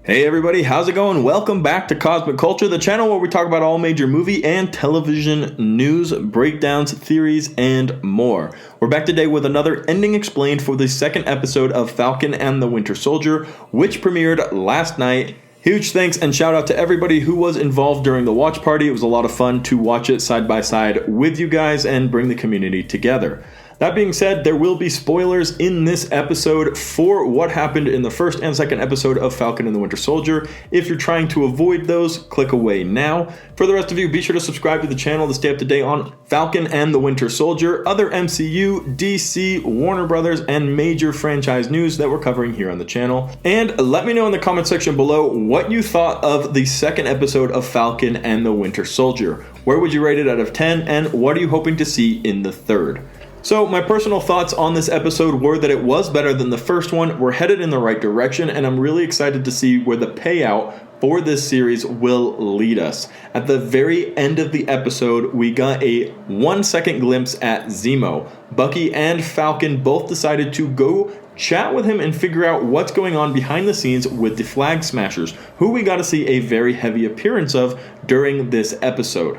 Hey everybody, how's it going? Welcome back to Cosmic Culture, the channel where we talk about all major movie and television news, breakdowns, theories, and more. We're back today with another ending explained for the second episode of Falcon and the Winter Soldier, which premiered last night. Huge thanks and shout out to everybody who was involved during the watch party. It was a lot of fun to watch it side by side with you guys and bring the community together. That being said, there will be spoilers in this episode for what happened in the first and second episode of Falcon and the Winter Soldier. If you're trying to avoid those, click away now. For the rest of you, be sure to subscribe to the channel to stay up to date on Falcon and the Winter Soldier, other MCU, DC, Warner Brothers, and major franchise news that we're covering here on the channel. And let me know in the comment section below what you thought of the second episode of Falcon and the Winter Soldier. Where would you rate it out of 10, and what are you hoping to see in the third? So my personal thoughts on this episode were that it was better than the first one. We're headed in the right direction, and I'm really excited to see where the payout for this series will lead us. At the very end of the episode, we got a 1-second glimpse at Zemo. Bucky and Falcon both decided to go chat with him and figure out what's going on behind the scenes with the Flag Smashers, who we got to see a very heavy appearance of during this episode.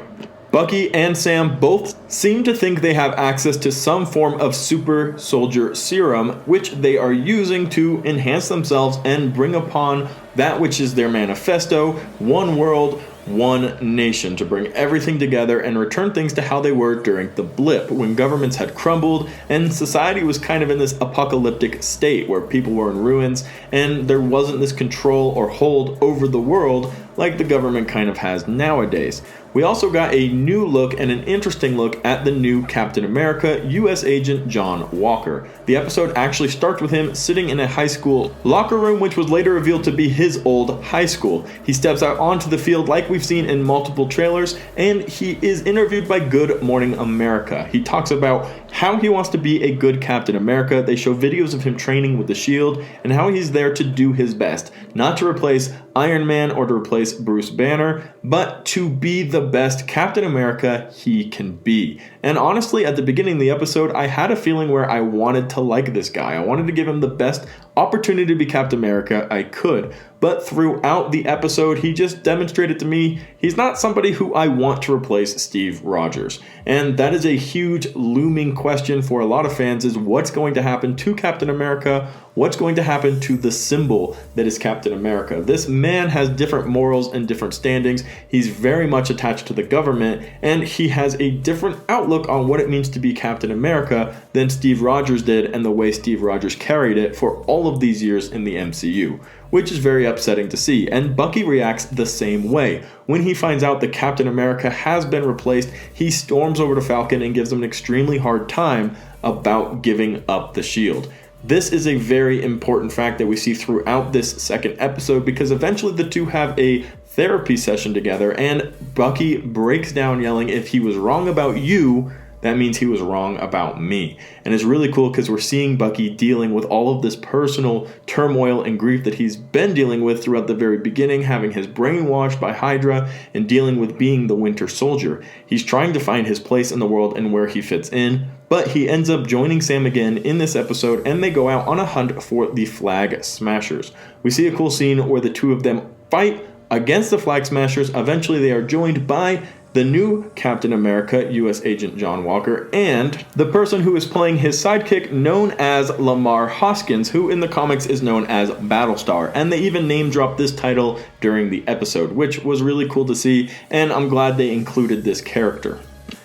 Bucky and Sam both seem to think they have access to some form of super soldier serum, which they are using to enhance themselves and bring upon that which is their manifesto: one world, one nation, to bring everything together and return things to how they were during the blip, when governments had crumbled and society was kind of in this apocalyptic state where people were in ruins and there wasn't this control or hold over the world like the government kind of has nowadays. We also got a new look and an interesting look at the new Captain America, U.S. Agent John Walker. The episode actually starts with him sitting in a high school locker room, which was later revealed to be his old high school. He steps out onto the field like we've seen in multiple trailers, and he is interviewed by Good Morning America. He talks about how he wants to be a good Captain America. They show videos of him training with the shield and how he's there to do his best, not to replace Iron Man or to replace Bruce Banner, but to be the best Captain America he can be. And honestly, at the beginning of the episode, I had a feeling where I wanted to like this guy. I wanted to give him the best opportunity to be Captain America I could. But throughout the episode, he just demonstrated to me he's not somebody who I want to replace Steve Rogers. And that is a huge looming question for a lot of fans, is what's going to happen to Captain America? What's going to happen to the symbol that is Captain America? This man has different morals and different standings. He's very much attached to the government, and he has a different outlook on what it means to be Captain America than Steve Rogers did, and the way Steve Rogers carried it for all of these years in the MCU, which is very upsetting to see. And Bucky reacts the same way. When he finds out that Captain America has been replaced, he storms over to Falcon and gives him an extremely hard time about giving up the shield. This is a very important fact that we see throughout this second episode, because eventually the two have a therapy session together, and Bucky breaks down yelling, "If he was wrong about you, that means he was wrong about me." And it's really cool because we're seeing Bucky dealing with all of this personal turmoil and grief that he's been dealing with throughout the very beginning, having his brain washed by Hydra and dealing with being the Winter Soldier. He's trying to find his place in the world and where he fits in, but he ends up joining Sam again in this episode, and they go out on a hunt for the Flag Smashers. We see a cool scene where the two of them fight against the Flag Smashers. Eventually they are joined by the new Captain America, U.S. Agent John Walker, and the person who is playing his sidekick, known as Lamar Hoskins, who in the comics is known as Battlestar. And they even name dropped this title during the episode, which was really cool to see, and I'm glad they included this character.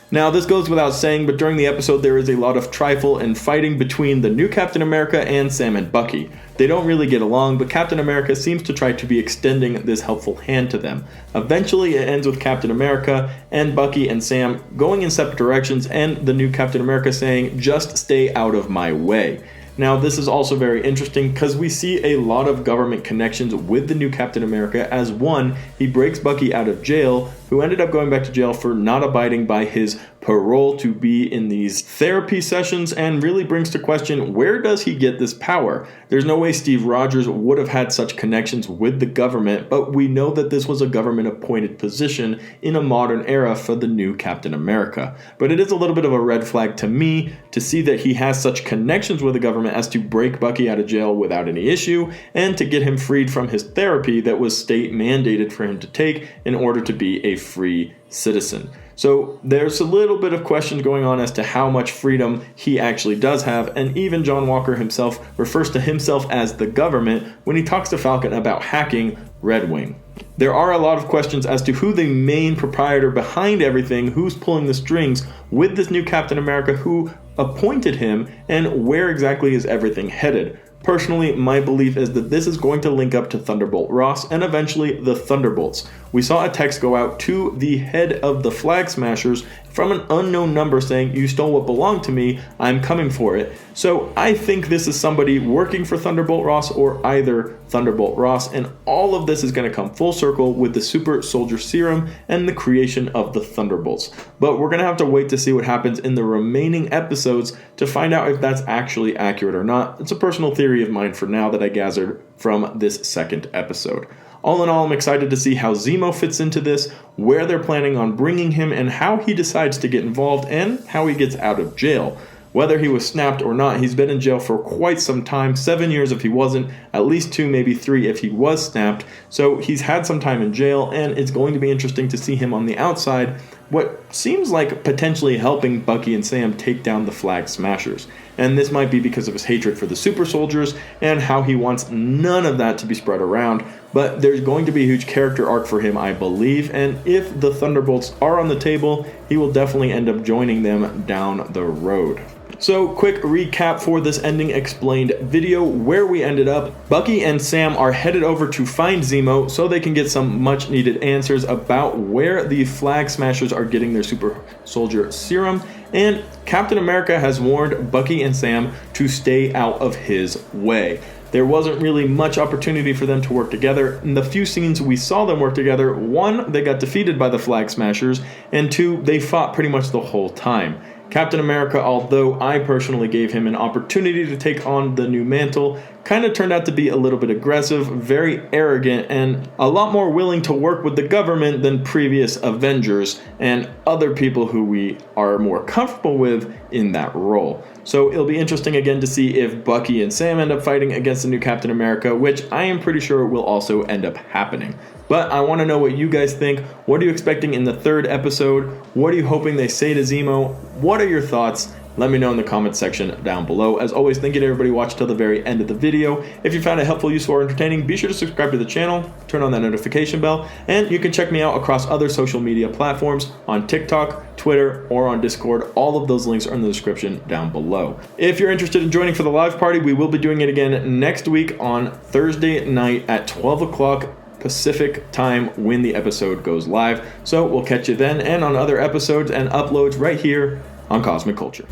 Now, this goes without saying, but during the episode there is a lot of trifle and fighting between the new Captain America and Sam and Bucky. They don't really get along, but Captain America seems to try to be extending this helpful hand to them. Eventually, it ends with Captain America and Bucky and Sam going in separate directions, and the new Captain America saying, "Just stay out of my way." Now, this is also very interesting because we see a lot of government connections with the new Captain America, as one, he breaks Bucky out of jail, who ended up going back to jail for not abiding by his parole to be in these therapy sessions, and really brings to question, where does he get this power? There's no way Steve Rogers would have had such connections with the government, but we know that this was a government appointed position in a modern era for the new Captain America. But it is a little bit of a red flag to me to see that he has such connections with the government as to break Bucky out of jail without any issue, and to get him freed from his therapy that was state mandated for him to take in order to be a free citizen. So there's a little bit of questions going on as to how much freedom he actually does have, and even John Walker himself refers to himself as the government when he talks to Falcon about hacking Red Wing. There are a lot of questions as to who the main proprietor behind everything, who's pulling the strings with this new Captain America, who appointed him, and where exactly is everything headed. Personally, my belief is that this is going to link up to Thunderbolt Ross and eventually the Thunderbolts. We saw a text go out to the head of the Flag Smashers from an unknown number saying, "You stole what belonged to me, I'm coming for it." So I think this is somebody working for Thunderbolt Ross or either Thunderbolt Ross, and all of this is going to come full circle with the Super Soldier Serum and the creation of the Thunderbolts. But we're going to have to wait to see what happens in the remaining episodes to find out if that's actually accurate or not. It's a personal theory of mine for now that I gathered from this second episode. All in all, I'm excited to see how Zemo fits into this, where they're planning on bringing him, and how he decides to get involved, and how he gets out of jail. Whether he was snapped or not, he's been in jail for quite some time, 7 years if he wasn't, at least 2, maybe 3 if he was snapped. So he's had some time in jail, and it's going to be interesting to see him on the outside, what seems like potentially helping Bucky and Sam take down the Flag Smashers. And this might be because of his hatred for the super soldiers and how he wants none of that to be spread around. But there's going to be a huge character arc for him, I believe. And if the Thunderbolts are on the table, he will definitely end up joining them down the road. So, quick recap for this ending explained video where we ended up. Bucky and Sam are headed over to find Zemo so they can get some much needed answers about where the Flag Smashers are getting their Super Soldier Serum, and Captain America has warned Bucky and Sam to stay out of his way. There wasn't really much opportunity for them to work together. In the few scenes we saw them work together, 1, they got defeated by the Flag Smashers, and 2, they fought pretty much the whole time. Captain America, although I personally gave him an opportunity to take on the new mantle, kind of turned out to be a little bit aggressive, very arrogant, and a lot more willing to work with the government than previous Avengers and other people who we are more comfortable with in that role. So it'll be interesting again to see if Bucky and Sam end up fighting against the new Captain America, which I am pretty sure will also end up happening. But I want to know what you guys think. What are you expecting in the 3rd episode? What are you hoping they say to Zemo? What are your thoughts? Let me know in the comments section down below. As always, thank you to everybody who watched till the very end of the video. If you found it helpful, useful, or entertaining, be sure to subscribe to the channel, turn on that notification bell, and you can check me out across other social media platforms on TikTok, Twitter, or on Discord. All of those links are in the description down below. If you're interested in joining for the live party, we will be doing it again next week on Thursday night at 12 o'clock Pacific time when the episode goes live. So we'll catch you then and on other episodes and uploads right here on Cosmic Culture.